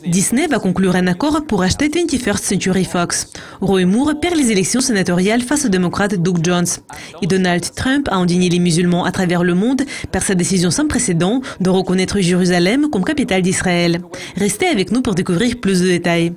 Disney va conclure un accord pour acheter 21st Century Fox. Roy Moore perd les élections sénatoriales face au démocrate Doug Jones. Et Donald Trump a indigné les musulmans à travers le monde par sa décision sans précédent de reconnaître Jérusalem comme capitale d'Israël. Restez avec nous pour découvrir plus de détails.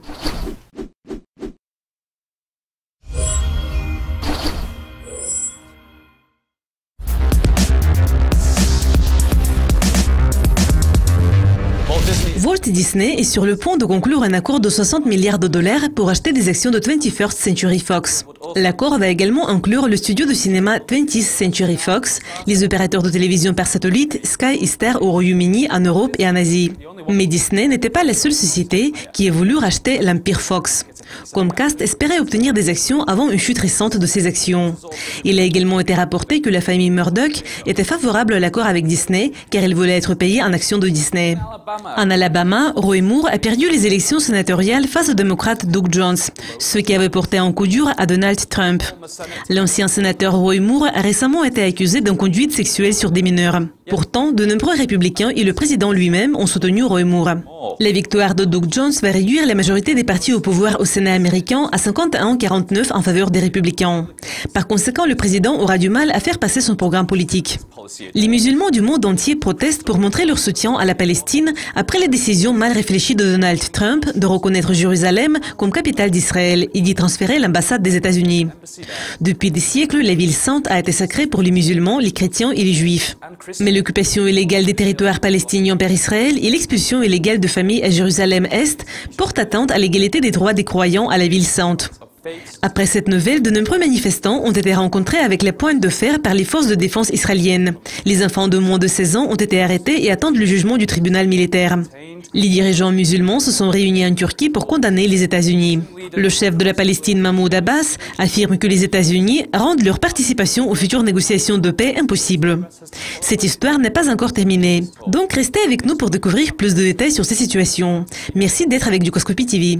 Walt Disney est sur le point de conclure un accord de 60 milliards de dollars pour acheter des actions de 21st Century Fox. L'accord va également inclure le studio de cinéma 20th Century Fox, les opérateurs de télévision par satellite Sky et Star au Royaume-Uni, en Europe et en Asie. Mais Disney n'était pas la seule société qui ait voulu racheter l'Empire Fox. Comcast espérait obtenir des actions avant une chute récente de ses actions. Il a également été rapporté que la famille Murdoch était favorable à l'accord avec Disney car elle voulait être payée en actions de Disney. En Alabama, Roy Moore a perdu les élections sénatoriales face au démocrate Doug Jones, ce qui avait porté un coup dur à Donald Trump. L'ancien sénateur Roy Moore a récemment été accusé d'inconduite sexuelle sur des mineurs. Pourtant, de nombreux républicains et le président lui-même ont soutenu Roy Moore. La victoire de Doug Jones va réduire la majorité des partis au pouvoir au Sénat américain à 51-49 en faveur des républicains. Par conséquent, le président aura du mal à faire passer son programme politique. Les musulmans du monde entier protestent pour montrer leur soutien à la Palestine après la décision mal réfléchie de Donald Trump de reconnaître Jérusalem comme capitale d'Israël et d'y transférer l'ambassade des États-Unis. Depuis des siècles, la ville sainte a été sacrée pour les musulmans, les chrétiens et les juifs. Mais l'occupation illégale des territoires palestiniens par Israël et l'expulsion illégale de familles à Jérusalem-Est portent atteinte à l'égalité des droits des croyants à la ville sainte. Après cette nouvelle, de nombreux manifestants ont été rencontrés avec la pointe de fer par les forces de défense israéliennes. Les enfants de moins de 16 ans ont été arrêtés et attendent le jugement du tribunal militaire. Les dirigeants musulmans se sont réunis en Turquie pour condamner les États-Unis. Le chef de la Palestine, Mahmoud Abbas, affirme que les États-Unis rendent leur participation aux futures négociations de paix impossible. Cette histoire n'est pas encore terminée. Donc restez avec nous pour découvrir plus de détails sur ces situations. Merci d'être avec Dukoscopy TV.